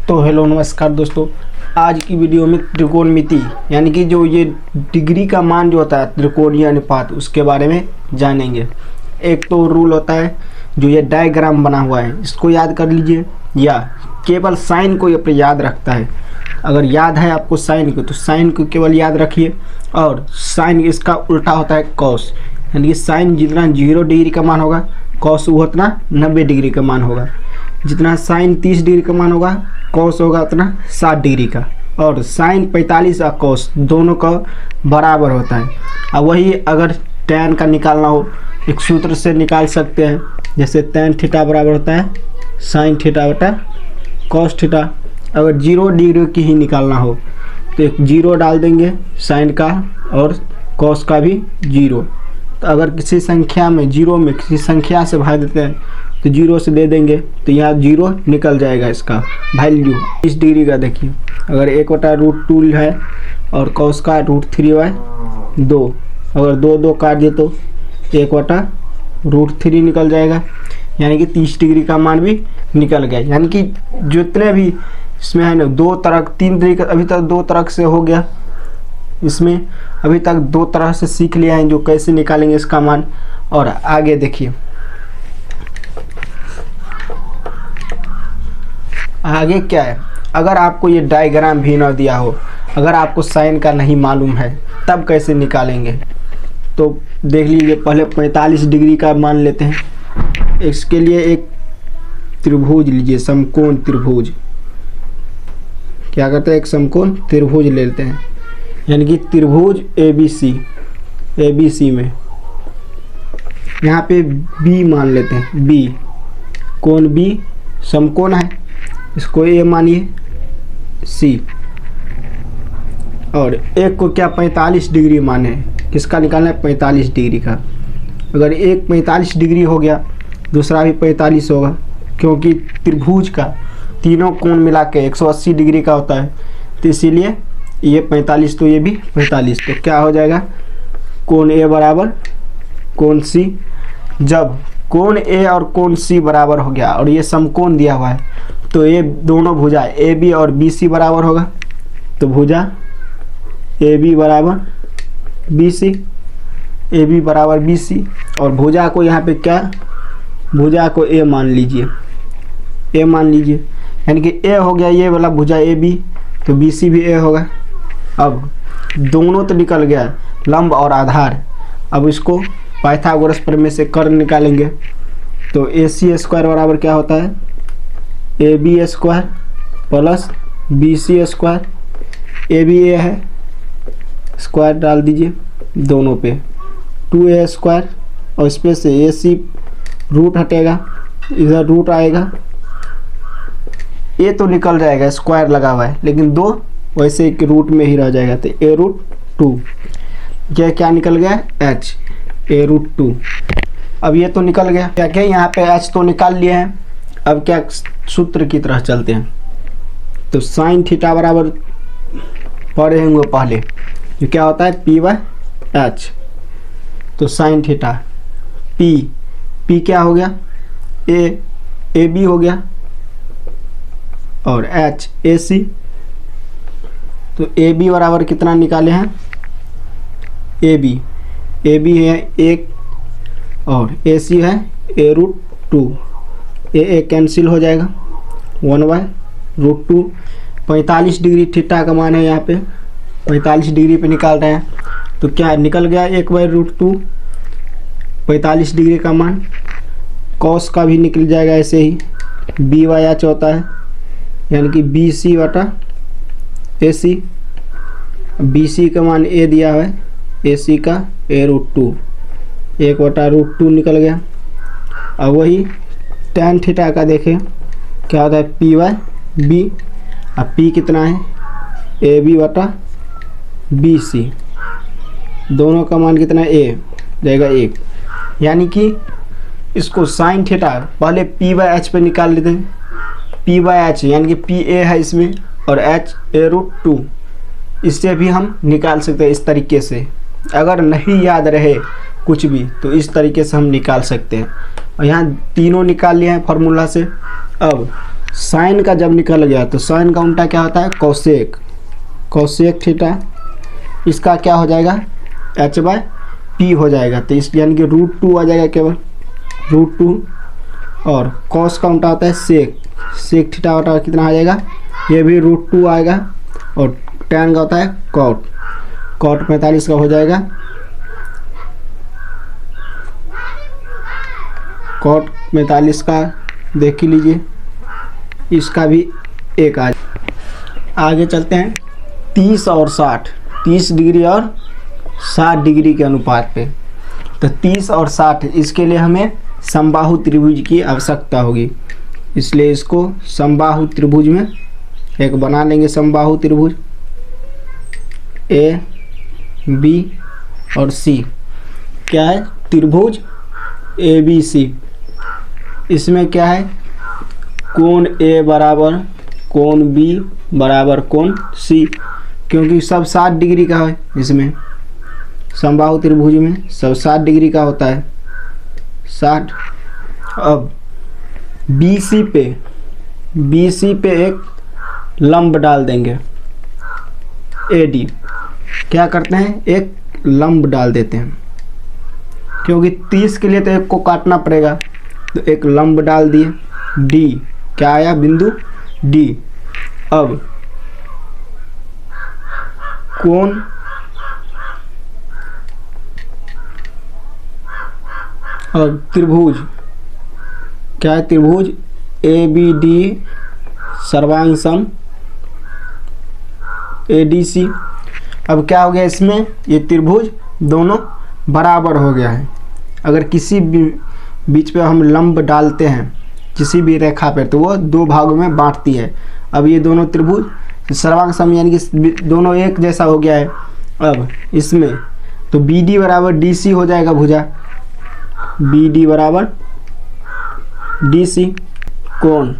तो हेलो नमस्कार दोस्तों, आज की वीडियो में त्रिकोणमिति यानी कि जो ये डिग्री का मान जो होता है त्रिकोणीय अनुपात उसके बारे में जानेंगे। एक तो रूल होता है जो ये डायग्राम बना हुआ है इसको याद कर लीजिए, या केवल साइन को ये याद रखता है। अगर याद है आपको साइन को तो साइन को केवल याद रखिए, और साइन इसका उल्टा होता है कॉस, यानी कि साइन जितना 0 डिग्री का मान होगा कॉस वो उतना 90 डिग्री का मान होगा। जितना साइन 30 डिग्री का मान होगा कॉस होगा उतना 60 डिग्री का, और साइन 45 और कॉस दोनों का बराबर होता है। अब वही अगर tan का निकालना हो एक सूत्र से निकाल सकते हैं, जैसे tan थीटा बराबर होता है साइन थीटा बटा कॉस थीटा। अगर 0 डिग्री की ही निकालना हो तो एक 0 डाल देंगे साइन का और कॉस का भी 0। तो अगर किसी संख्या में 0 में किसी संख्या से भाग देते हैं तो 0 से दे देंगे तो यहाँ 0 निकल जाएगा इसका वैल्यू। इस डिग्री का देखिए, अगर 1/√2 है और कॉस का √3/2, अगर 2 काट दिए तो 1/√3 निकल जाएगा, यानी कि 30 डिग्री का मान भी निकल गया। यानी कि जितने भी इसमें है ना 2 तरह 3 तरीके, अभी तक 2 तरह से हो गया, इसमें अभी तक 2 तरह से सीख लिया है जो कैसे निकालेंगे इसका मान। और आगे देखिए, आगे क्या है, अगर आपको ये डायग्राम भी ना दिया हो, अगर आपको साइन का नहीं मालूम है तब कैसे निकालेंगे तो देख लीजिए। पहले 45 डिग्री का मान लेते हैं। इसके लिए एक त्रिभुज लीजिए, समकोण त्रिभुज। क्या करते हैं, एक समकोण त्रिभुज ले लेते हैं, यानी कि त्रिभुज ABC में यहाँ पे B मान लेते हैं। B कोण B समकोण है, इसको A मानिए C, और एक को क्या 45 डिग्री माने, किसका निकालना है 45 डिग्री का। अगर एक 45 डिग्री हो गया दूसरा भी 45 होगा, क्योंकि त्रिभुज का तीनों कोण मिला के 180 डिग्री का होता है, तो इसीलिए ये 45 तो ये भी 45। तो क्या हो जाएगा, कोण A बराबर कोण C। जब कोण A और कोण C बराबर हो गया और ये समकोण दिया हुआ है तो ये दोनों भुजा AB और BC बराबर होगा, तो भुजा AB बराबर BC, AB बराबर BC। और भुजा को यहाँ पे क्या, भुजा को A मान लीजिए, A मान लीजिए, यानी कि A हो गया ये वाला भुजा AB, तो BC भी A होगा। अब दोनों तो निकल गया लंब और आधार। अब इसको पाइथागोरस प्रमेय से कर्ण निकालेंगे, तो AC² बराबर क्या होता है AB² plus BC²। AB A है, स्क्वायर डाल दीजिए दोनों पे, 2A² और इसमें से AC रूट हटेगा, इधर रूट आएगा, A तो निकल जाएगा स्क्वायर लगा हुआ है, लेकिन 2 वैसे एक रूट में ही रह जाएगा, तो A√2। यह क्या निकल गया H, A√2। अब ये तो निकल गया, क्या क्या यहाँ पे H तो निकाल लिए हैं। अब क्या सूत्र की तरह चलते हैं, तो साइन थीटा बराबर पढ़े होंगे पहले, जो क्या होता है P/H। तो साइन थीटा P क्या हो गया AB हो गया, और H AC। तो AB बराबर कितना निकाले हैं, AB है 1 और AC है A√2। A कैंसिल हो जाएगा, 1/√2। 45 डिग्री थीटा का मान है, यहाँ पे 45 डिग्री पे निकाल रहे हैं, तो क्या निकल गया 1/√2 45 डिग्री का मान। कॉस का भी निकल जाएगा ऐसे ही, B/H होता है, यानी कि BC बटा AC। BC का मान A दिया है, AC का A√2, 1/√2 निकल गया। अब वही tan थीटा का देखें क्या होता है P/B। अब P कितना है AB बटा BC, दोनों का मान कितना है A जाएगा 1, यानी कि इसको साइन थीटा पहले P/H पे निकाल लेते हैं। P/H यानी कि PA है इसमें और H A√2, इससे भी हम निकाल सकते हैं इस तरीके से। अगर नहीं याद रहे कुछ भी तो इस तरीके से हम निकाल सकते हैं। और यहाँ तीनों निकाल लिए हैं फार्मूला से। अब साइन का जब निकल गया तो साइन का उल्टा क्या होता है, कोसेक। कोसेक थीटा, इसका क्या हो जाएगा, h/p हो जाएगा। तो इस यानी कि √2 आ जाएगा केवल, √2। और कॉस का उल्टा होता है सेक, सेक थीटा होता है कितना आ जाएगा, ये भी √2 आएगा। और टैन का होता है कॉट, कॉट 45 का हो जाएगा, कॉट 45 का देख ही लीजिए, इसका भी एक आ। आगे चलते हैं 30 और 60, 30 डिग्री और 60 डिग्री के अनुपात पे। तो 30 और 60 इसके लिए हमें समबाहु त्रिभुज की आवश्यकता होगी, इसलिए इसको समबाहु त्रिभुज में एक बना लेंगे। समबाहु त्रिभुज ए बी और सी, क्या है, त्रिभुज ए बी सी। इसमें क्या है, कोण ए बराबर कोण बी बराबर कोण सी, क्योंकि सब 60 डिग्री का है। इसमें समबाहु त्रिभुज में सब 60 डिग्री का होता है, 60। अब BC पे एक लंब डाल देंगे, AD। क्या करते हैं, एक लंब डाल देते हैं, क्योंकि 30 के लिए तो एक को काटना पड़ेगा, तो एक लंब डाल दिए। D क्या आया, बिंदु D। अब कोण और त्रिभुज क्या है, त्रिभुज ABD सर्वांग सम ADC। अब क्या हो गया, इसमें ये त्रिभुज दोनों बराबर हो गया है। अगर किसी भी बीच पे हम लंब डालते हैं किसी भी रेखा पर, तो वो दो भागों में बांटती है। अब ये दोनों त्रिभुज सर्वांग सम यानी कि दोनों एक जैसा हो गया है। अब इसमें तो BD बराबर DC हो जाएगा भुजा, BD बराबर DC। कोण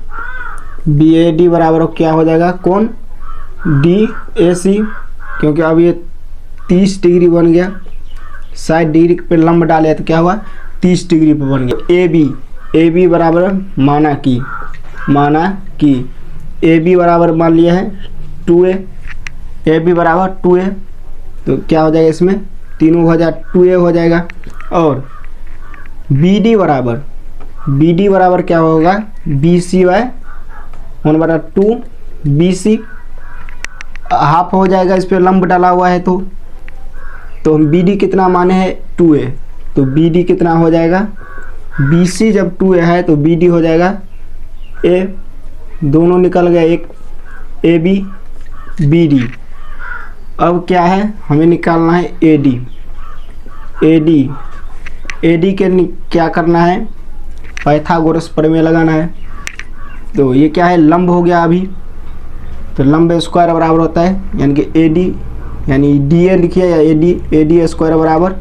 BAD बराबर क्या हो जाएगा, कोण DAC, क्योंकि अब ये 30 डिग्री बन गया, 60 डिग्री पे लंब डाले तो क्या हुआ, 30 डिग्री पे बन गया। AB बराबर माना कि AB बराबर मान लिया है 2A, AB बराबर 2A, तो क्या हो जाएगा, इसमें तीनों हो जाए 2A हो जाएगा। और BD बराबर क्या होगा, BC/1/2 BC, हाफ हो जाएगा, इस पर लंब डाला हुआ है। तो BD कितना माने हैं, 2A, तो BD कितना हो जाएगा, BC जब 2A है तो BD हो जाएगा A, दोनों निकल गए, एक AB BD। अब क्या है, हमें निकालना है AD के क्या करना है, पाइथागोरस प्रमेय लगाना है। तो ये क्या है, लंब हो गया अभी, तो लंब स्क्वायर बराबर होता है, यानी कि AD यानी DA लिखिए या AD स्क्वायर बराबर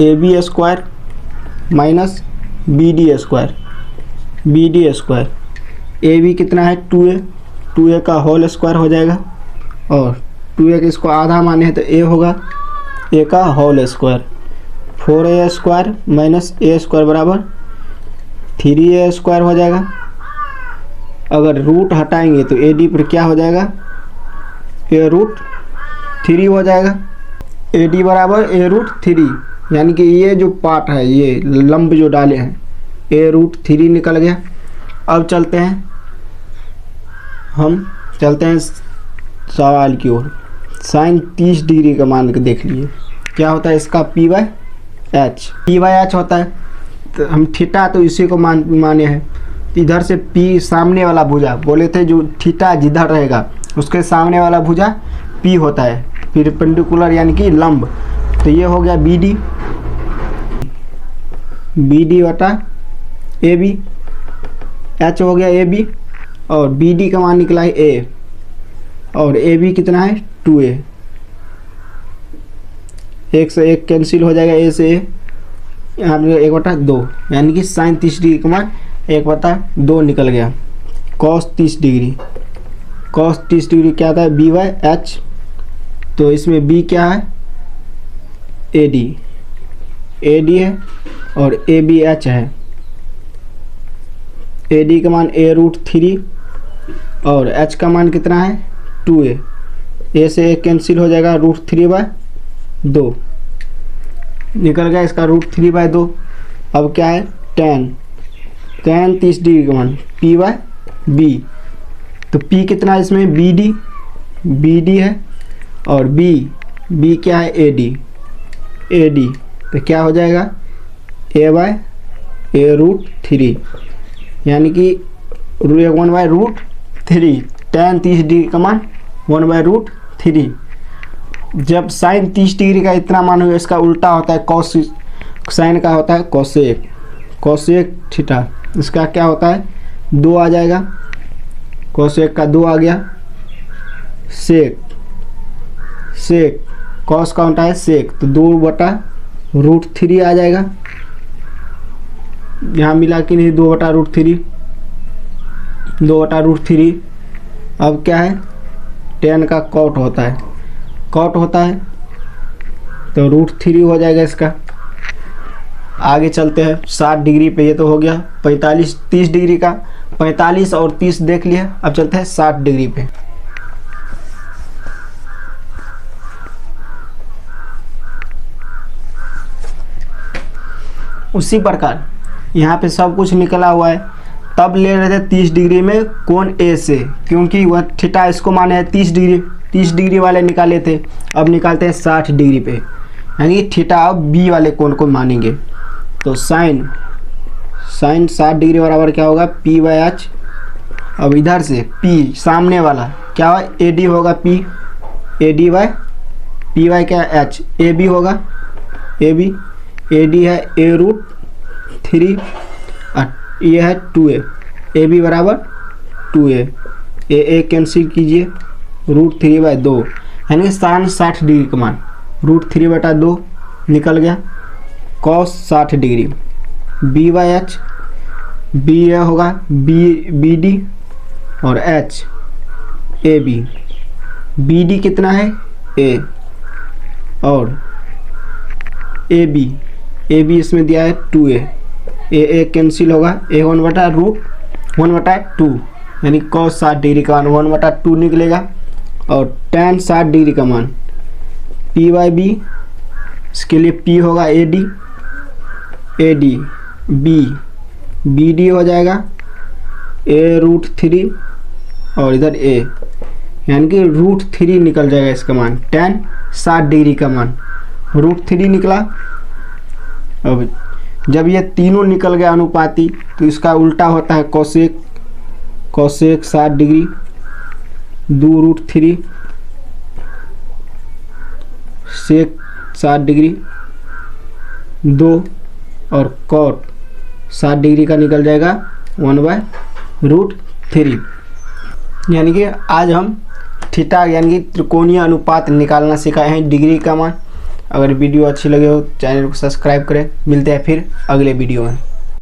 AB square minus BD square. AB कितना है, 2A का होल स्क्वायर हो जाएगा, और 2A के इसको आधा माने हैं तो A होगा, A का whole square. 4A square minus A square बराबर 3A स्क्वायर हो जाएगा। अगर रूट हटाएंगे तो AD पर क्या हो जाएगा, A√3 हो जाएगा। AD बराबर A√3, यानी कि ये जो पार्ट है, ये लंब जो डाले हैं, A√3 निकल गया। अब चलते हैं सवाल की ओर। साइन 30 डिग्री का मान के देख लीजिए, क्या होता है इसका, P/H होता है। तो हम थीटा तो इसी को माने हैं, इधर से P सामने वाला भुजा, बोले थे जो थीटा जिधर रहेगा उसके सामने वाला भुजा P होता है, परपेंडिकुलर यानी कि लंब। तो ये हो गया BD बटा AB, H हो गया AB, और BD का मान निकला है A, और AB कितना है 2A, 1 से 1 कैंसिल हो जाएगा, A से A, यहाँ पे 1/2, यानी कि साइन 30 डिग्री का मान 1/2 निकल गया। कॉस 30 डिग्री क्या था, B/H, तो इसमें B क्या है, AD है, और ABH है, ए डी का मान a√3 और h का मान कितना है 2a। a से a कैंसिल हो जाएगा, √3/2 निकल गया इसका √3/2। अब क्या है tan 30 डिग्री का मान p/b। तो p कितना है इसमें bd है और b क्या है ad। तो क्या हो जाएगा a/√3 यानी कि 1/√3। tan 30 डिग्री का मान 1/√3। जब साइन 30 डिग्री का इतना मान हो इसका उल्टा होता है कॉस, साइन का होता है कोसेक थीटा। इसका क्या होता है 2 आ जाएगा, कोसेक का 2 आ गया। सेक कॉस का होता है सेक, तो 2/√3 आ जाएगा। यहाँ मिला कि नहीं 2/√3। अब क्या है tan का कॉट होता है तो √3 हो जाएगा इसका। आगे चलते हैं 60 डिग्री पे, ये तो हो गया 30 डिग्री का। 45 और 30 देख लिया, अब चलते हैं 60 डिग्री पे। उसी प्रकार यहाँ पे सब कुछ निकला हुआ है। तब ले रहे थे 30 डिग्री में कोण ए से, क्योंकि वह थीटा इसको माने है 30 डिग्री वाले निकाले थे। अब निकालते हैं 60 डिग्री पे, यानी थीटा अब बी वाले कोण को मानेंगे। तो साइन 60 डिग्री बराबर क्या होगा p/h। अब इधर से p सामने वाला क्या होगा ad होगा p/p क्या h, ab होगा ad है a√3 और ये है 2a, ab बराबर 2a, a कैंसिल कीजिए √3/2 यानी साइन 60 डिग्री का मान √3/2 निकल गया। cos 60 डिग्री b/h, b होगा bd और h ab। bd कितना है a और ab इसमें दिया है 2a, a कैंसिल होगा, a 1/√1/2 यानी cos 60 डिग्री का मान 1/2 निकलेगा। और tan 60 डिग्री का मान p/b, इसके लिए p होगा ad bd हो जाएगा a√3 और इधर a, यानी कि √3 निकल जाएगा इसका मान। tan 60 डिग्री का मान √3 निकला। अब जब ये तीनों निकल गया अनुपाती, तो इसका उल्टा होता है कोसेक 60 डिग्री 2√3 सेक 60 डिग्री 2 और कॉट 60 डिग्री का निकल जाएगा 1/√3। यानी कि आज हम थीटा यानी कि त्रिकोणीय अनुपात निकालना सिखाए हैं डिग्री का मान। अगर वीडियो अच्छी लगे हो चैनल को सब्सक्राइब करें। मिलते हैं फिर अगले वीडियो में।